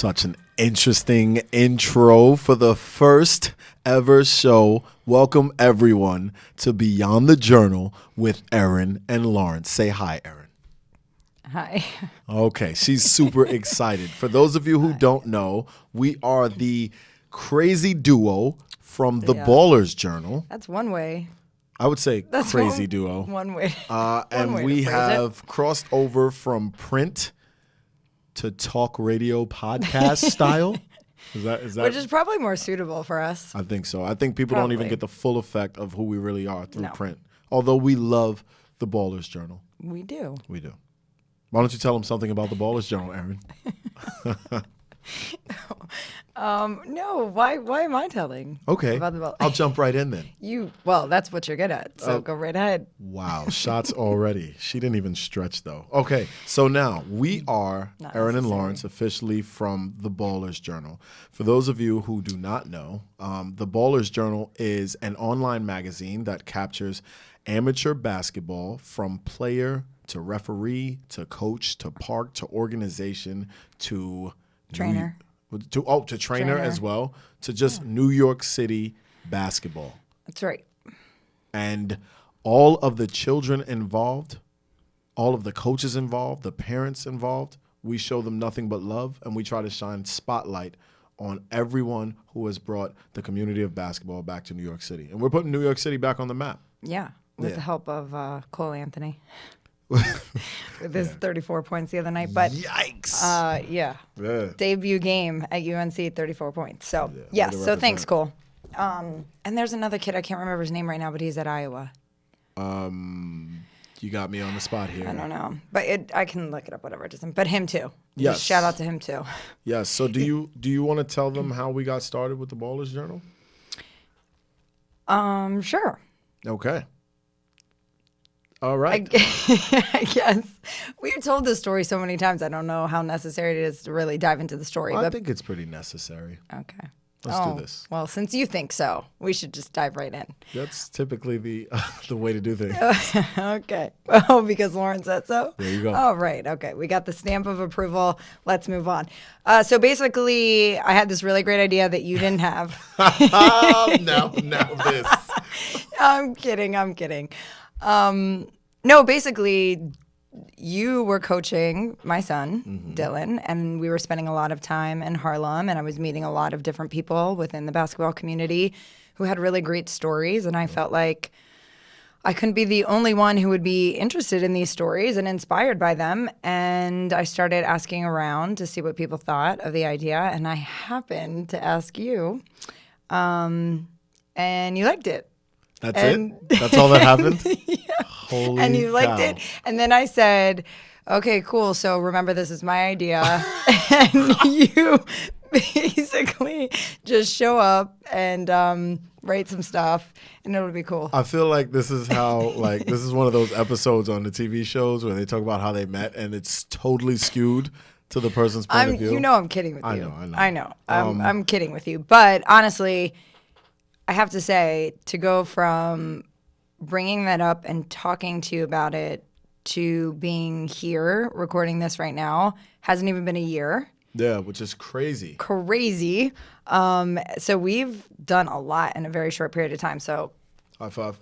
Such an interesting intro for the first ever show. Welcome, everyone, to Beyond the Journal with Erin and Lawrence. Say hi, Erin. Hi. Okay, she's super excited. For those of you who don't know, we are the crazy duo from the Ballers Journal. That's one way. I would say That's crazy duo. One way. And way we to phrase have crossed over from print to talk radio podcast style. Is that Which is probably more suitable for us. I think so. I think people don't even Probably. get the full effect of who we really are through No. print. Although we love the Ballers Journal. We do. We do. Why don't you tell them something about the Ballers Journal, Erin? No, why am I telling? Okay. About the I'll jump right in then. Well, that's what you're good at. So go right ahead. Wow, shots already. She didn't even stretch, though. Okay, so now we are Not Erin and necessary. Lawrence, officially from the Ballers Journal. For those of you who do not know, the Ballers Journal is an online magazine that captures amateur basketball from player to referee to coach to park to organization to Trainer. to trainer as well, to just New York City basketball. That's right. And all of the children involved, all of the coaches involved, the parents involved, we show them nothing but love, and we try to shine spotlight on everyone who has brought the community of basketball back to New York City. And we're putting New York City back on the map. Yeah. With Yeah. the help of Cole Anthony. With his 34 points the other night. But Yikes. yeah. Debut game at UNC, 34 points. So, Yeah, yes. way to So thanks, represent. Cole. And there's another kid. I can't remember his name right now, but he's at Iowa. You got me on the spot here. I don't know. But I can look it up, whatever it is. But him too. Yes. Just shout out to him too. Yes. So do you want to tell them how we got started with the Ballers Journal? Sure. Okay. All right. I guess. We've told this story so many times. I don't know how necessary it is to really dive into the story. I But think it's pretty necessary. okay. Let's do this. Well, since you think so, we should just dive right in. That's typically the way to do things. Okay. Well, because Lauren said so? There you go. Oh, right. Okay. We got the stamp of approval. Let's move on. So basically, I had this really great idea that you didn't have. now this. I'm kidding. No, basically, you were coaching my son, Dylan, and we were spending a lot of time in Harlem, and I was meeting a lot of different people within the basketball community who had really great stories, and I felt like I couldn't be the only one who would be interested in these stories and inspired by them, and I started asking around to see what people thought of the idea, and I happened to ask you, and you liked it. That's And- it? That's all that happened? Yeah. Holy And you liked cow. it. And then I said, okay, cool. So remember, this is my idea. And you basically just show up and write some stuff, and it'll be cool. I feel like this is how, this is one of those episodes on the TV shows where they talk about how they met, and it's totally skewed to the person's point of view. You know I'm kidding with I you. know. I know. I'm kidding with you. But honestly, I have to say, to go from bringing that up and talking to you about it to being here recording this right now hasn't even been a year. Yeah, which is crazy. Crazy. So we've done a lot in a very short period of time. So High five.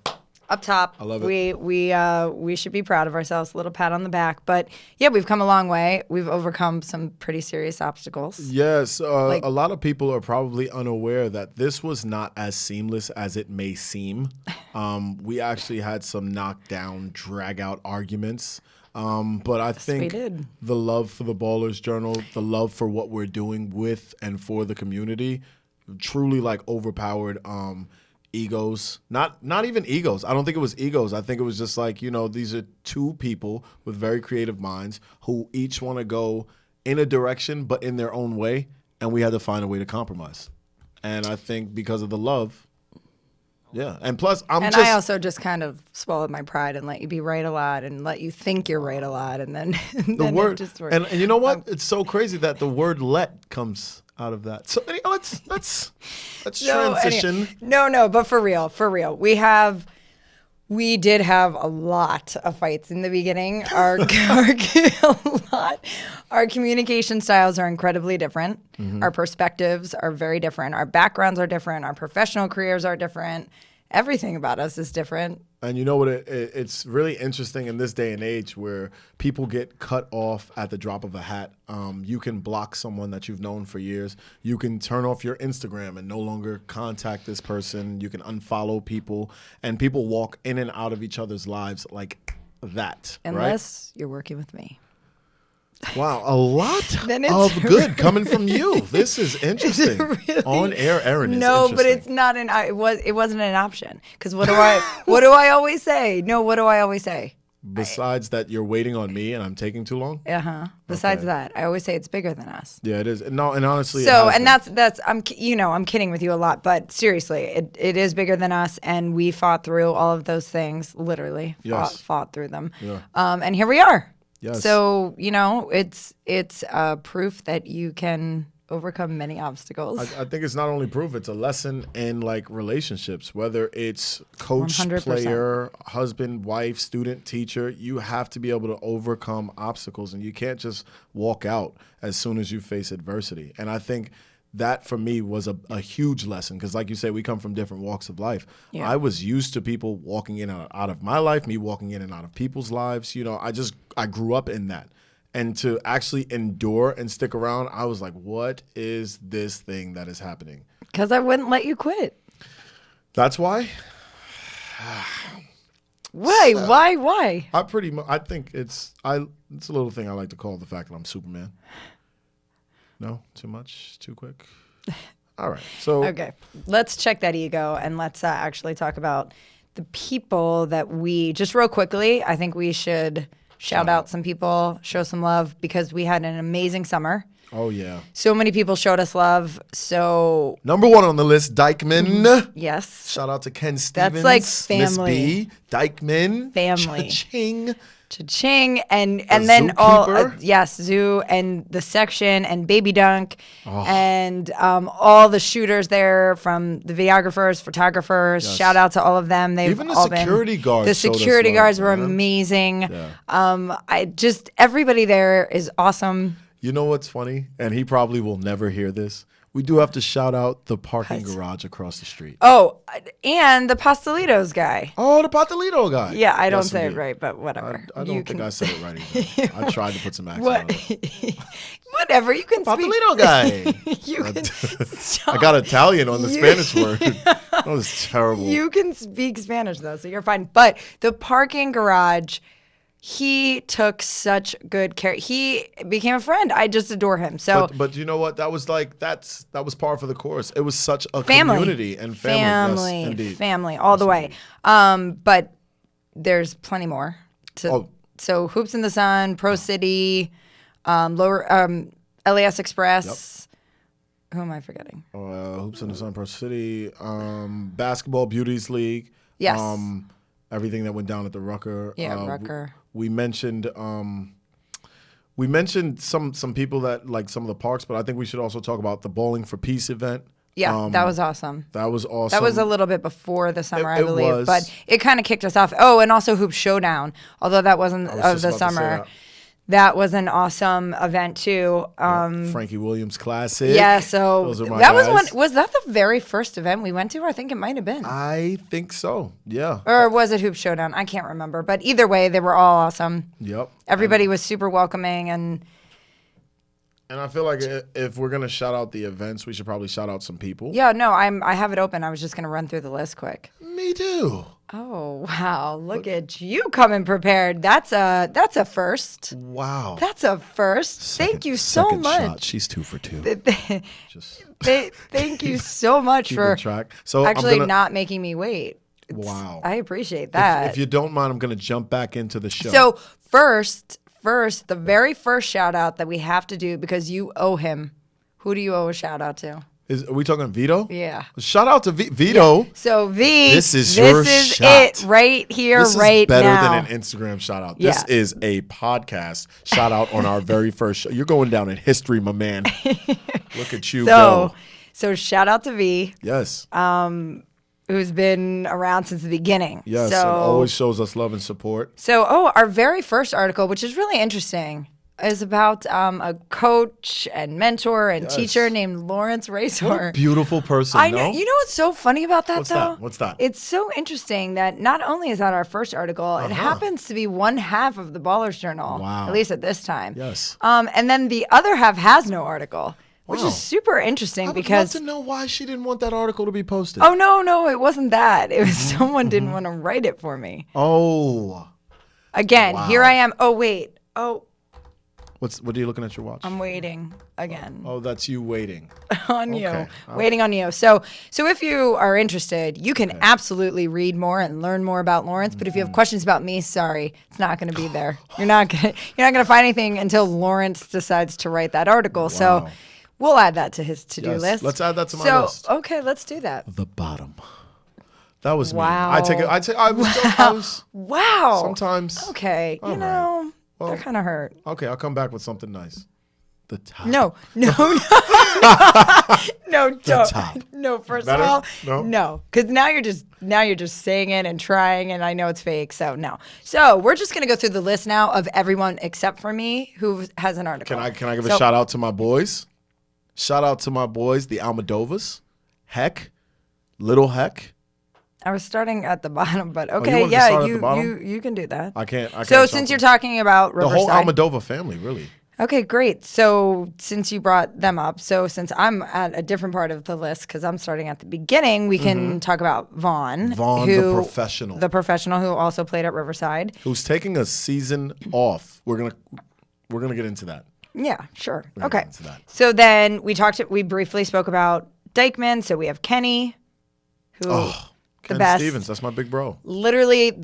up top, I love it. we should be proud of ourselves. A little pat on the back. But yeah, we've come a long way. We've overcome some pretty serious obstacles. Yes, a lot of people are probably unaware that this was not as seamless as it may seem. We actually had some knockdown, drag-out arguments. But I think did. the love for the Ballers Journal, the love for what we're doing with and for the community, truly overpowered egos. Not even egos. I don't think it was egos. I think it was just these are two people with very creative minds who each want to go in a direction but in their own way, and we had to find a way to compromise. And I think because of the love, yeah. And plus, I also just kind of swallowed my pride and let you be right a lot and let you think you're right a lot, and then the word it just worked. and you know what? It's so crazy that the word "let" comes out of that. So let's transition. No, but for real, we have We did have a lot of fights in the beginning. Our communication styles are incredibly different. Our perspectives are very different. Our backgrounds are different. Our professional careers are different. Everything about us is different. And you know what? It's really interesting in this day and age where people get cut off at the drop of a hat. You can block someone that you've known for years. You can turn off your Instagram and no longer contact this person. You can unfollow people. And people walk in and out of each other's lives like that. Unless you're working with me. Wow, a lot of good coming from you. This is interesting. Really? On air, Erin is no, but it's not an. It wasn't an option. Because what do I always say? No, what do I always say? Besides that, you're waiting on me, and I'm taking too long. Besides that, I always say it's bigger than us. Yeah, it is. No, and honestly, so and that's I'm kidding with you a lot, but seriously, it is bigger than us, and we fought through all of those things. Literally, fought through them. Yeah. And here we are. Yes. So, it's proof that you can overcome many obstacles. I think it's not only proof, it's a lesson in like relationships, whether it's coach, 100%. player, husband, wife, student, teacher. You have to be able to overcome obstacles, and you can't just walk out as soon as you face adversity. And I think that for me was a huge lesson because, like you say, we come from different walks of life. Yeah. I was used to people walking in and out of my life, me walking in and out of people's lives. I grew up in that. And to actually endure and stick around, I was like, what is this thing that is happening? Because I wouldn't let you quit. That's why? Why? Why? I think it's a little thing I like to call the fact that I'm Superman. No? Too much? Too quick? All right. So okay. Let's check that ego and let's actually talk about the people that we, just real quickly, I think we should shout out some people, show some love because we had an amazing summer. Oh, yeah. So many people showed us love. So number one on the list, Dyckman. Yes. Shout out to Ken Stevens. That's like family. Miss B, Dyckman. Family. Cha-ching. Cha-ching. And then all, Zoo and the section and Baby Dunk and all the shooters there from the videographers, photographers. Yes. Shout out to all of them. They've even the all security been, guards. The security guards were amazing. Yeah. Everybody there is awesome. You know what's funny? And he probably will never hear this. We do have to shout out the parking garage across the street. Oh, and the Pastelitos guy. Oh, the Pastelito guy. Yeah, I don't say it right, but whatever. I don't think I said it right either. I tried to put some accent on it. Whatever, you can speak. Pastelito guy. I got Italian on the Spanish word. That was terrible. You can speak Spanish, though, so you're fine. But the parking garage... He took such good care. He became a friend. I just adore him. So, but you know what? That was that was par for the course. It was such a community and family. Yes, indeed. Family all the way. But there's plenty more. So Hoops in the Sun, Pro City, LAS Express. Yep. Who am I forgetting? Hoops in the Sun, Pro City, Basketball Beauties League. Yes. Everything that went down at the Rucker. Yeah, Rucker. We mentioned some people that like some of the parks, but I think we should also talk about the Bowling for Peace event. Yeah, that was awesome. That was awesome. That was a little bit before the summer, I believe, but it kind of kicked us off. Oh, and also Hoop Showdown, although that wasn't of the summer. That was an awesome event too. Frankie Williams Classic. Yeah, so those are my that guys. was that the very first event we went to? I think it might have been. I think so. Yeah. Or was it Hoop Showdown? I can't remember. But either way, they were all awesome. Yep. Everybody was super welcoming and I feel like if we're gonna shout out the events, we should probably shout out some people. Yeah, no, I have it open. I was just gonna run through the list quick. Me too. Oh wow! Look at you coming prepared. That's a first. Wow. That's a first. Thank you so much. Shot. She's 2 for 2. Thank you so much for track. So actually not making me wait. Wow. I appreciate that. If you don't mind, I'm gonna jump back into the show. So first, the very first shout out that we have to do because you owe him. Who do you owe a shout out to? Are we talking Vito? Yeah. Shout out to Vito. Yeah. So V, this is it right here, right now. This is better than an Instagram shout out. Yeah. This is a podcast shout out on our very first show. You're going down in history, my man. Look at you go. So shout out to V. Yes. who's been around since the beginning. Yes, so, and always shows us love and support. So, our very first article, which is really interesting, is about a coach and mentor and teacher named Lawrence Racehorn. What a beautiful person, I know. You know what's so funny about that, though? What's that? It's so interesting that not only is that our first article, it happens to be one half of the Ballers Journal, at least at this time. Yes. And then the other half has no article, which is super interesting because... I would love to know why she didn't want that article to be posted. Oh, no, it wasn't that. It was someone didn't want to write it for me. Oh. Again, here I am. Oh, wait. Oh. What are you looking at your watch? I'm waiting again. Oh, that's you waiting. On you. Waiting on you. So if you are interested, you can absolutely read more and learn more about Lawrence. But if you have questions about me, sorry, it's not going to be there. You're not going to find anything until Lawrence decides to write that article. Wow. So we'll add that to his to-do list. Let's add that to my list. Okay, let's do that. The bottom. That was me. Wow. I was wow. Sometimes. Okay. You know. Well, that kind of hurt. Okay, I'll come back with something nice. The top. No, don't. Top. No, first Better? of all, no, because now you're just saying it and trying, and I know it's fake. So no. So we're just gonna go through the list now of everyone except for me who has an article. Can I give a shout out to my boys? Shout out to my boys, the Almodovas, Heck, Little Heck. I was starting at the bottom, but okay, you can do that. I can't. So since you're talking about Riverside, the whole Almodova family, really. Okay, great. So since you brought them up, since I'm at a different part of the list because I'm starting at the beginning, we can talk about Vaughn. The professional who also played at Riverside, who's taking a season off. We're gonna get into that. Yeah, sure. Okay. So then we briefly spoke about Dyckman. So we have Kenny, who. Ken best. Stevens, that's my big bro. Literally,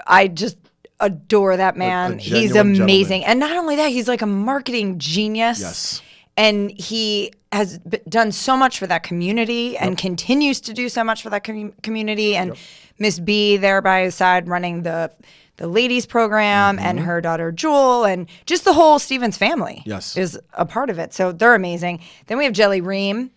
I just adore that man. He's amazing. Gentleman. And not only that, he's like a marketing genius. Yes. And he has done so much for that community and continues to do so much for that community. And Miss B there by his side running the ladies program and her daughter Jewel and just the whole Stevens family is a part of it. So they're amazing. Then we have Jelly Reem.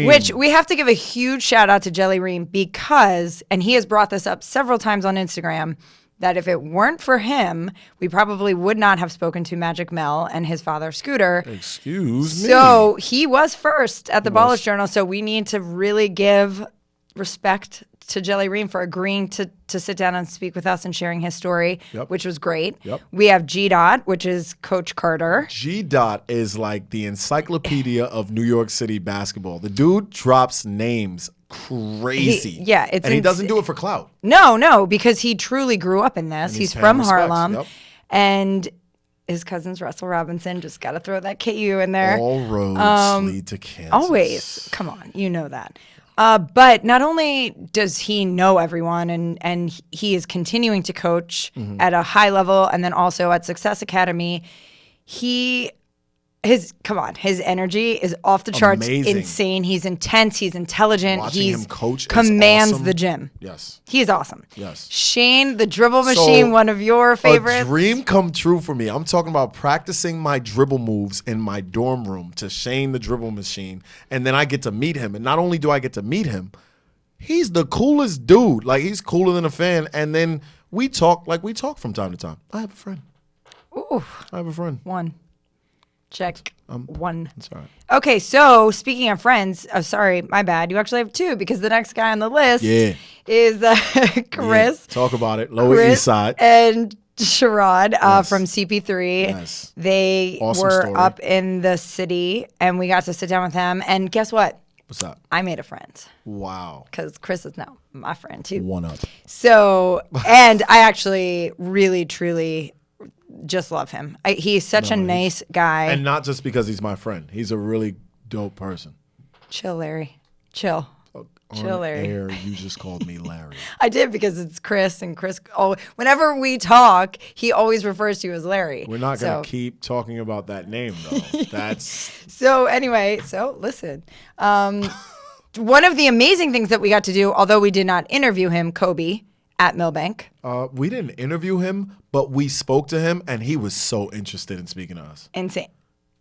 Which we have to give a huge shout out to Jelly Reem because, and he has brought this up several times on Instagram, that if it weren't for him, we probably would not have spoken to Magic Mel and his father, Scooter. Excuse me. So he was first at the Ballers Journal, so we need to really give respect to Jelly Reem for agreeing to sit down and speak with us and sharing his story, which was great. We have G. which is Coach Carter. G. is like the encyclopedia of New York City basketball. The dude drops names crazy. And he doesn't do it for clout. No, because he truly grew up in this. He's from Harlem. And his cousin's Russell Robinson. Just got to throw that KU in there. All roads lead to Kansas. Always. Come on. You know that. But not only does he know everyone and he is continuing to coach at a high level and then also at Success Academy, his energy is off the charts. Amazing. Insane. He's intense. He's intelligent. Watching him coach commands awesome. the gym. Yes. He is awesome. Yes. Shane, the dribble machine, one of your favorites. A dream come true for me. I'm talking about practicing my dribble moves in my dorm room to Shane, the dribble machine. And then I get to meet him. And not only do I get to meet him, he's the coolest dude. Like, he's cooler than a fan. And then we talk from time to time. I have a friend. Ooh. I have a friend. One. Check. One. That's all right. Okay, so speaking of friends, sorry, my bad. You actually have two because the next guy on the list is Chris. Yeah. Talk about it. Lower East Side. And Sherrod from CP3. Yes. They were up in the city and we got to sit down with them. And guess what? What's up? I made a friend. Wow. Because Chris is now my friend too. One up. So, and I actually really, truly just love him. He's such a nice guy. And not just because he's my friend. He's a really dope person. Chill, Larry. Chill. Chill, Larry. Air, you just called me Larry. I did because it's Chris, and Chris, whenever we talk, he always refers to you as Larry. We're not going to keep talking about that name, though. That's So anyway, listen. One of the amazing things that we got to do, although we did not interview him, Kobe, at Millbank. We didn't interview him, but we spoke to him, and he was so interested in speaking to us. Insane.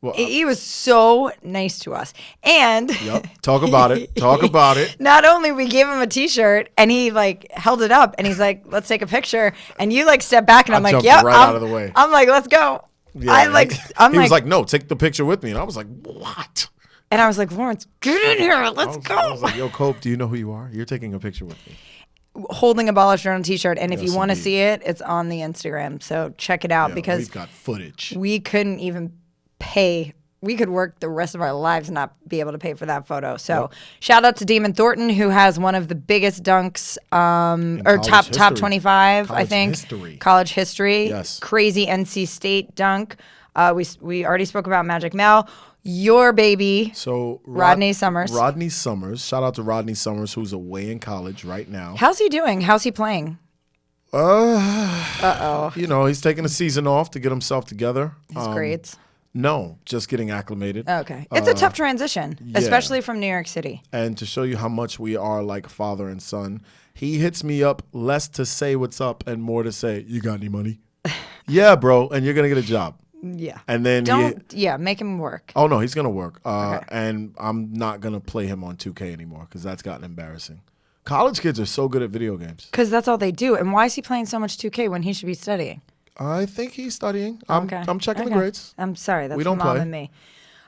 Well, He was so nice to us. And yep. Talk about it. Talk about it. Not only we gave him a T-shirt and he like held it up and he's like, let's take a picture. And you like step back and I'm like, yep. Right out of the way. I'm like, let's go. Yeah, he was like, no, take the picture with me. And I was like, what? And I was like, Lawrence, get in here. Let's go. I was like, yo, Cope, do you know who you are? You're taking a picture with me. Holding a Baller Journal T-shirt, and if Yes, you want to indeed. see it, it's on the Instagram. So check it out because we've got footage. we couldn't even pay. We could work the rest of our lives and not be able to pay for that photo. So shout out to Damon Thornton, who has one of the biggest dunks, or top 25, I think. College history. Yes. Crazy NC State dunk. We already spoke about Magic Mel. Your baby, So Rodney Summers. Rodney Summers. Shout out to Rodney Summers, who's away in college right now. How's he doing? How's he playing? You know, he's taking a season off to get himself together. His grades? No, just getting acclimated. Okay. It's a tough transition, especially from New York City. And to show you how much we are like father and son, he hits me up less to say what's up and more to say, you got any money? Yeah, bro, and you're going to get a job. Yeah. And then make him work. Oh, no, he's going to work. And I'm not going to play him on 2K anymore because that's gotten embarrassing. College kids are so good at video games. Because that's all they do. And why is he playing so much 2K when he should be studying? I think he's studying. I'm checking the grades. I'm sorry. That's We don't Mom play. and me.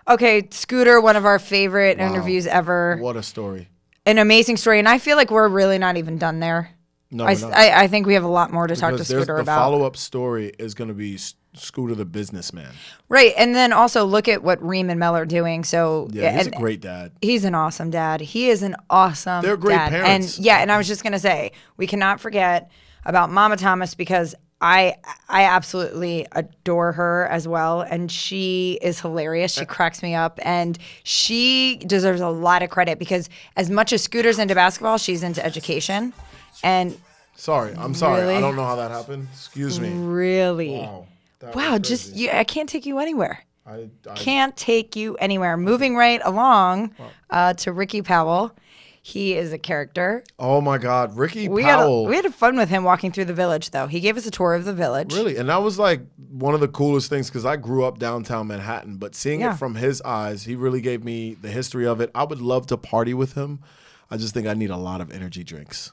Okay, Scooter, one of our favorite interviews ever. What a story. An amazing story. And I feel like we're really not even done there. No, I think we have a lot more to talk to Scooter about. The follow-up story is going to be Scooter the businessman. Right. And then also look at what Reem and Mel are doing. So yeah, he's a great dad. He's an awesome dad. He is an awesome They're great dad. parents. And I was just going to say, we cannot forget about Mama Thomas because I absolutely adore her as well. And she is hilarious. She cracks me up. And she deserves a lot of credit because as much as Scooter's into basketball, she's into education. And I'm sorry. Really? I don't know how that happened. Excuse me. Really? Wow. I can't take you anywhere. I Can't take you anywhere. Moving right along to Ricky Powell. He is a character. Oh my God, Ricky Powell. Powell. We had fun with him walking through the village, though. He gave us a tour of the village. Really? And that was like one of the coolest things because I grew up downtown Manhattan, but seeing it from his eyes, he really gave me the history of it. I would love to party with him. I just think I need a lot of energy drinks.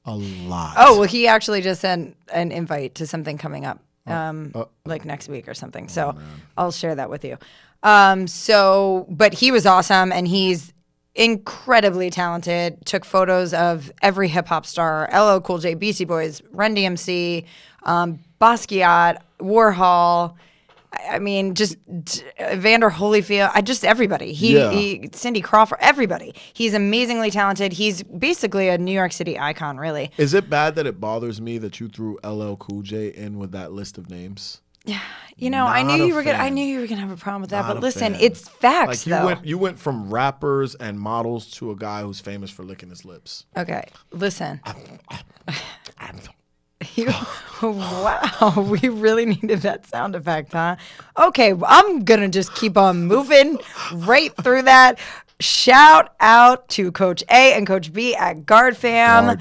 A lot. Oh, well, he actually just sent an invite to something coming up, like next week or something. So I'll share that with you. But he was awesome, and he's incredibly talented. Took photos of every hip hop star: LL Cool J, Beastie Boys, Run DMC, Basquiat, Warhol. I mean, just Vander Holyfield. Just everybody. He Cindy Crawford. Everybody. He's amazingly talented. He's basically a New York City icon, really. Is it bad that it bothers me that you threw LL Cool J in with that list of names? Yeah, I knew you were gonna have a problem with that. But listen, it's facts, though. You went from rappers and models to a guy who's famous for licking his lips. Okay, listen. Wow, we really needed that sound effect, huh? Okay, I'm going to just keep on moving right through that. Shout out to Coach A and Coach B at Guard Fam.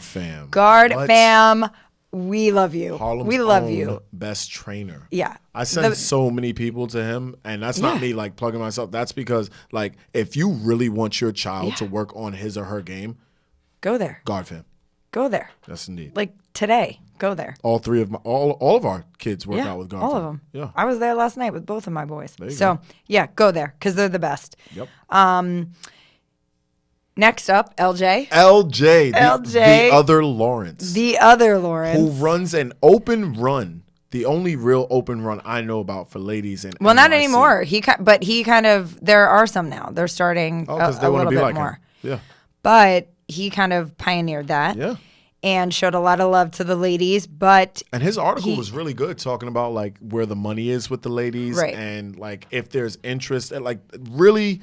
Guard Fam. We love you. We love you. Best trainer. Yeah. I send so many people to him, and that's not me like plugging myself. That's because like if you really want your child to work on his or her game, go there. Guard Fam. Go there. Yes, indeed. Like today, go there. All of our kids work out with Guard Fam. All of them. Yeah. I was there last night with both of my boys. There you go. Go there because they're the best. Yep. Next up, LJ. The other Lawrence. The other Lawrence. Who runs an open run. The only real open run I know about for ladies in NYC. Not anymore. But he kind of, there are some now. They're starting a little bit like more. Him. Yeah. But he kind of pioneered that. Yeah. And showed a lot of love to the ladies, and his article was really good, talking about like where the money is with the ladies, right. And like if there's interest, and like really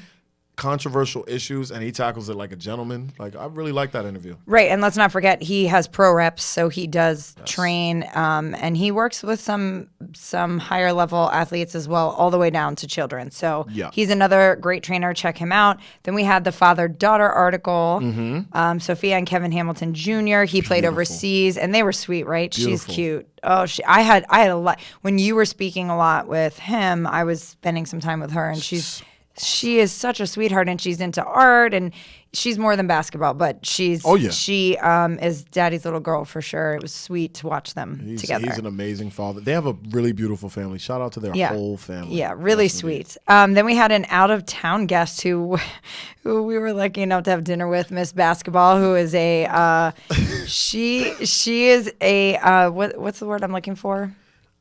controversial issues and he tackles it like a gentleman. Like, I really like that interview. Right, and let's not forget he has pro reps, so he does train, and he works with some higher level athletes as well, all the way down to children. So he's another great trainer. Check him out. Then we had the father-daughter article. Sophia and Kevin Hamilton Jr. He played overseas, and they were sweet, right? Beautiful. She's cute. Oh, I had a lot. When you were speaking a lot with him, I was spending some time with her, and she is such a sweetheart, and she's into art, and she's more than basketball, but she is daddy's little girl for sure. It was sweet to watch them together. He's an amazing father. They have a really beautiful family. Shout out to their whole family. Yeah, really sweet. Then we had an out-of-town guest who we were lucky enough to have dinner with, Miss Basketball, who is she is a what's the word I'm looking for?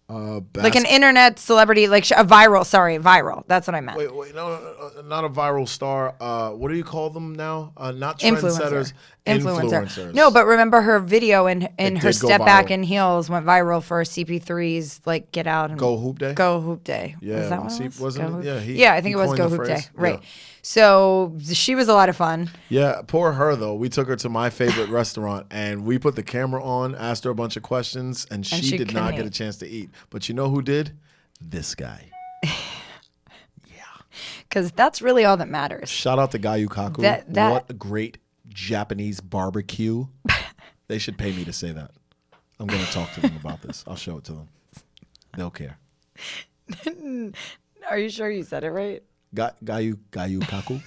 Like an internet celebrity, like viral. That's what I meant. Wait, no, not a viral star. What do you call them now? Not trendsetters, influencers. No, but remember her video in her step back viral. in heels went viral for CP3's like Get Out and Go Hoop Day. Go Hoop Day. Yeah, was that what it was? Wasn't it? Yeah, I think it was Go Hoop Day. Right. Yeah. So she was a lot of fun. Yeah, poor her though. We took her to my favorite restaurant and we put the camera on, asked her a bunch of questions, and she did not get a chance to eat. But you know who did? This guy. Because that's really all that matters. Shout out to Gayu Kaku. What a great Japanese barbecue. They should pay me to say that. I'm going to talk to them about this. I'll show it to them. They'll care. Are you sure you said it right? Gayu Kaku.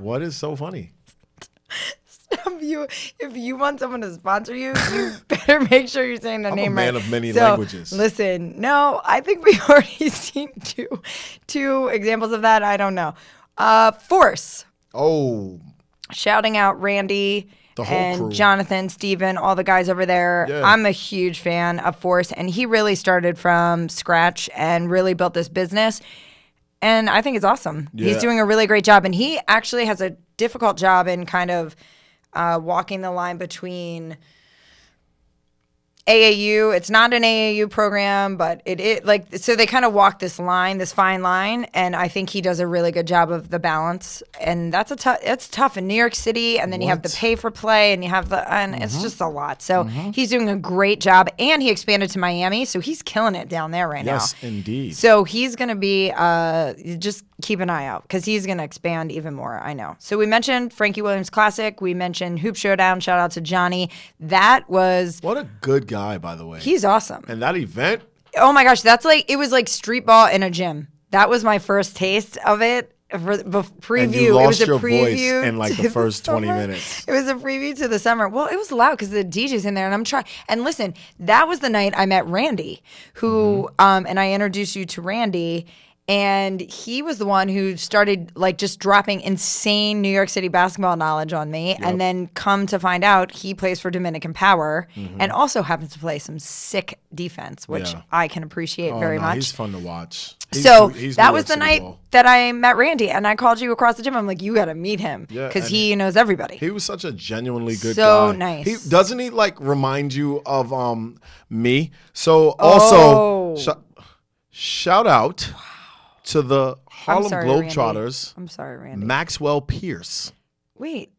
What is so funny? If you want someone to sponsor you, you better make sure you're saying their name right. I'm a man of many languages. Listen, no, I think we've already seen two examples of that. I don't know. Force. Oh. Shouting out Randy and crew. Jonathan, Steven, all the guys over there. Yeah. I'm a huge fan of Force, and he really started from scratch and really built this business. And I think it's awesome. Yeah. He's doing a really great job, and he actually has a difficult job in kind of walking the line between AAU. It's not an AAU program, but so they kind of walk this fine line, and I think he does a really good job of the balance. And it's tough in New York City, and then you have the pay for play, and you have it's just a lot. So he's doing a great job, and he expanded to Miami, so he's killing it down there right now. Yes, indeed. So he's going to be just keep an eye out because he's going to expand even more. I know. So we mentioned Frankie Williams Classic. We mentioned Hoop Showdown. Shout out to Johnny. That was what a good guy, by the way. He's awesome. And that event. Oh my gosh, it was like street ball in a gym. That was my first taste of it. For the preview. And you lost it was a your preview voice in like the first 20 minutes. It was a preview to the summer. Well, it was loud because the DJ's in there, and I'm trying. And listen, that was the night I met Randy, who and I introduced you to Randy. And he was the one who started like just dropping insane New York City basketball knowledge on me. Yep. And then come to find out he plays for Dominican Power and also happens to play some sick defense, which I can appreciate very much. He's fun to watch. That was the night that I met Randy, and I called you across the gym. I'm like, you got to meet him because he knows everybody. He was such a genuinely good guy. So nice. Doesn't he like remind you of me? So also shout out to the Harlem Globetrotters. I'm sorry, Randy. Maxwell Pearce. Wait.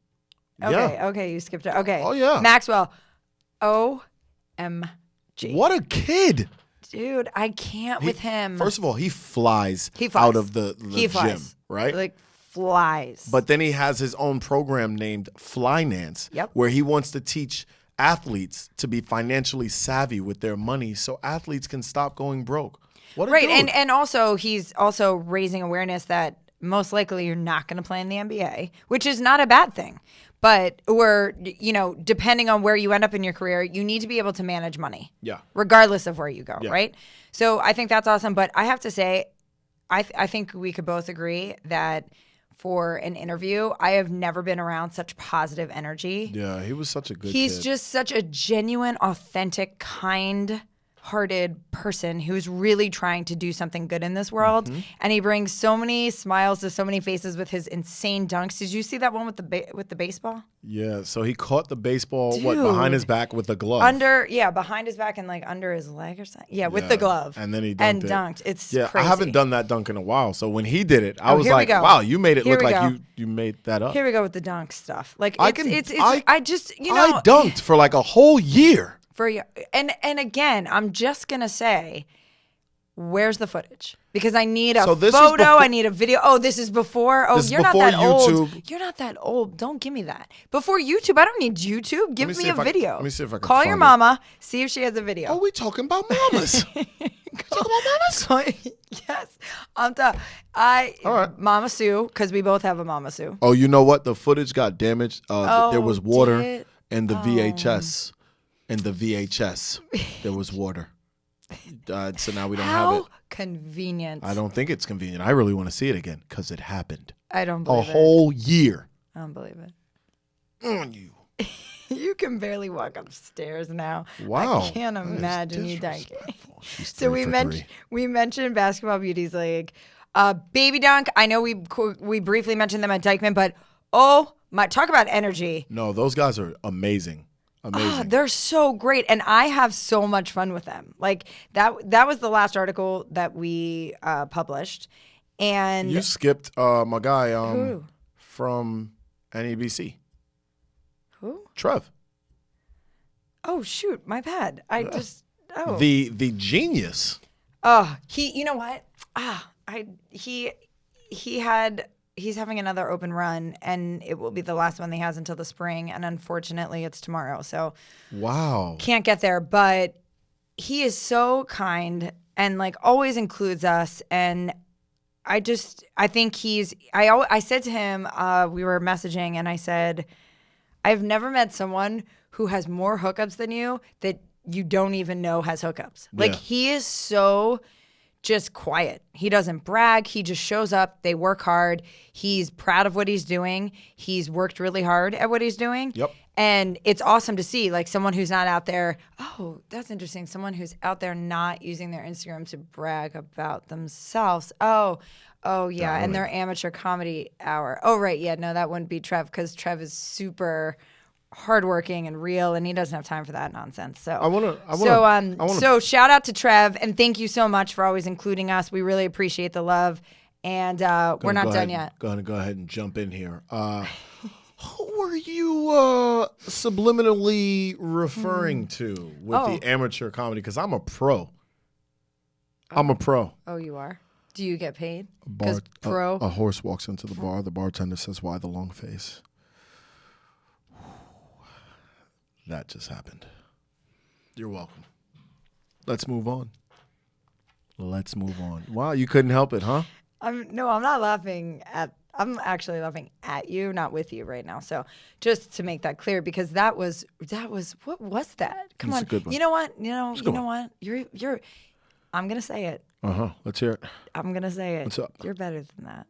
Okay, you skipped it. Okay. Oh, yeah. Maxwell. OMG. What a kid. Dude, I can't with him. First of all, he flies out of the gym, right? Like flies. But then he has his own program named Flynance, where he wants to teach athletes to be financially savvy with their money so athletes can stop going broke. What a dude. And also he's also raising awareness that most likely you're not going to play in the NBA, which is not a bad thing. But depending on where you end up in your career, you need to be able to manage money. Yeah. Regardless of where you go, right? So I think that's awesome. But I have to say, I think we could both agree that for an interview, I have never been around such positive energy. Yeah, he was such a good kid. He's just such a genuine, authentic, kind, hearted person who's really trying to do something good in this world. And he brings so many smiles to so many faces with his insane dunks. Did you see that one with the baseball? Yeah, so he caught the baseball behind his back with a glove. Behind his back and like under his leg or something. Yeah, with the glove. And then he dunked it. It's crazy. I haven't done that dunk in a while. So when he did it, I was like, wow, you made it look like you made that up. Here we go with the dunk stuff. Like I dunked for like a whole year. And again, I'm just gonna say, where's the footage? Because I need a photo. I need a video. Oh, this is before. Oh, you're not that old. You're not that old. Don't give me that. Before YouTube, I don't need YouTube. Give me a video. Let me see if I can call your mama. See if she has a video. Oh, we talking about mamas? Talking about mamas? Yes, I'm done. All right. Mama Sue, because we both have a Mama Sue. Oh, you know what? The footage got damaged. There was water in the VHS. In the VHS, there was water. So now we don't have it. How convenient. I don't think it's convenient. I really want to see it again because it happened. I don't believe it. A whole year. I don't believe it. On you. You can barely walk upstairs now. Wow. I can't imagine you dunking. So we mentioned Basketball Beauties League. Baby Dunk, I know we briefly mentioned them at Dyckman, but talk about energy. No, those guys are amazing. Amazing. They're so great, and I have so much fun with them. Like that was the last article that we published, and you skipped my guy from NEBC. Who? Trev. Oh shoot, my bad. The genius. You know what? He's having another open run, and it will be the last one he has until the spring. And unfortunately, it's tomorrow. So, wow, can't get there. But he is so kind and like always includes us. And I think I said to him, we were messaging, and I said, I've never met someone who has more hookups than you that you don't even know has hookups. Like he is so just quiet. He doesn't brag. He just shows up. They work hard. He's proud of what he's doing. He's worked really hard at what he's doing. Yep. And it's awesome to see like someone who's not out there. Oh, that's interesting. Someone who's out there not using their Instagram to brag about themselves. Oh yeah. And their amateur comedy hour. Oh, right. Yeah. No, that wouldn't be Trev because Trev is super hardworking and real, and he doesn't have time for that nonsense. So So shout out to Trev, and thank you so much for always including us. We really appreciate the love, and we're not done yet. Going to go ahead and jump in here. Who were you subliminally referring to with the amateur comedy? Because I'm a pro. I'm a pro. Oh, you are? Do you get paid? A horse walks into the bar. The bartender says, "Why the long face?" That just happened. You're welcome. Let's move on. Wow, you couldn't help it, huh? I'm not laughing I'm actually laughing at you, not with you right now. So just to make that clear, because that was what was that? Come on. A good one. You know what? You know what? You're I'm gonna say it. Let's hear it. I'm gonna say it. What's up? You're better than that.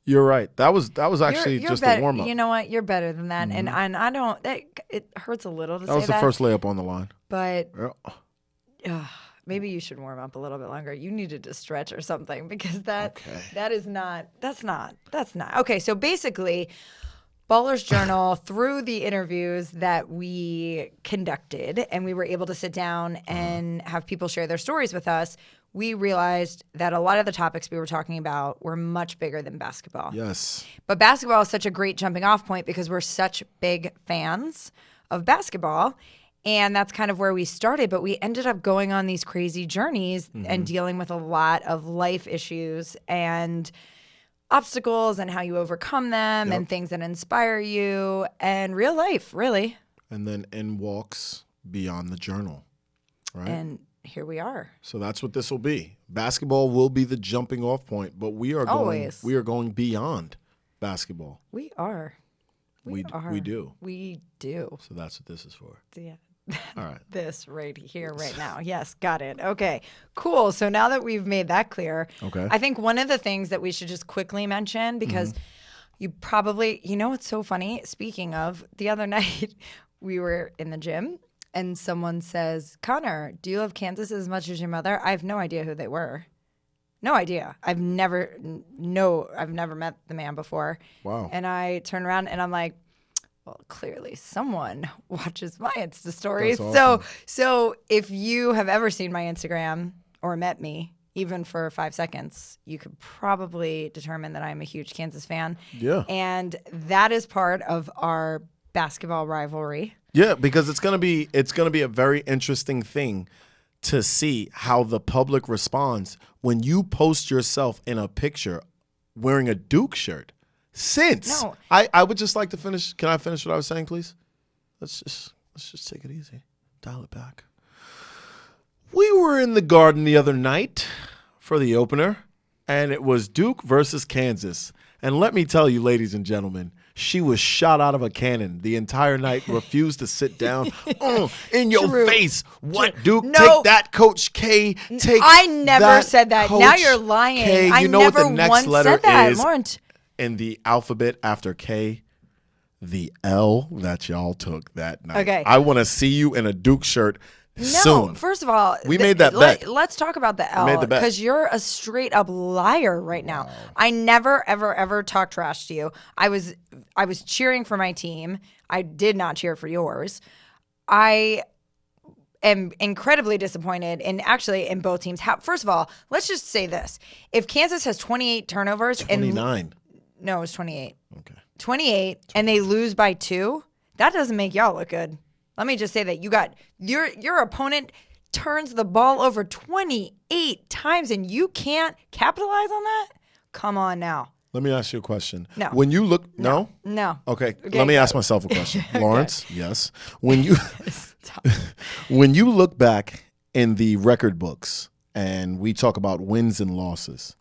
You're right. That was actually just a warm up. You know what? You're better than that, and I don't. It hurts a little to say that. That was the first layup on the line. But maybe you should warm up a little bit longer. You needed to stretch or something because that's not. Okay, so basically, Baller's Journal, through the interviews that we conducted, and we were able to sit down and have people share their stories with us, we realized that a lot of the topics we were talking about were much bigger than basketball. Yes. But basketball is such a great jumping off point because we're such big fans of basketball. And that's kind of where we started. But we ended up going on these crazy journeys and dealing with a lot of life issues and obstacles and how you overcome them and things that inspire you and real life, really. And then in walks Beyond the Journal, right? And here we are. So that's what this will be. Basketball will be the jumping off point, but we are going beyond basketball. We are. We do. We do. So that's what this is for. Yeah. All right. This right here, right now. Yes, got it. Okay, cool. So now that we've made that clear, I think one of the things that we should just quickly mention, because you probably, what's so funny? Speaking of, the other night we were in the gym and someone says, Connor, do you love Kansas as much as your mother? I have no idea who they were. No idea. I've never met the man before. Wow. And I turn around and I'm like, well, clearly someone watches my Insta stories. That's awesome. So if you have ever seen my Instagram or met me, even for 5 seconds, you could probably determine that I'm a huge Kansas fan. Yeah. And that is part of our basketball rivalry. Yeah, because it's gonna be a very interesting thing to see how the public responds when you post yourself in a picture wearing a Duke shirt. No. I would just like to finish. Can I finish what I was saying, please? Let's just take it easy. Dial it back. We were in the Garden the other night for the opener, and it was Duke versus Kansas. And let me tell you, ladies and gentlemen, she was shot out of a cannon the entire night, refused to sit down. In your True. face. What, Duke? No. Take that, Coach K. Take I never that, said that. Coach Now you're lying. K. I You know never what the next once letter said that, is Lawrence. in the alphabet after K? The L that y'all took that night. Okay. I want to see you in a Duke shirt soon. No, first of all, We made that bet. Let's talk about the L, made the bet. because you're a straight up liar right now. I never, ever, ever talk trash to you. I was cheering for my team. I did not cheer for yours. I am incredibly disappointed in both teams. First of all, let's just say this: if Kansas has 28 turnovers 29. no, it was 28. Okay. 28, and they lose by 2, that doesn't make y'all look good. Let me just say that you got your opponent turns the ball over 28 times, and you can't capitalize on that? Come on now. Let me ask you a question. No. When you look, no? Okay. Let me ask myself a question. Lawrence, yes. When you when you look back in the record books and we talk about wins and losses,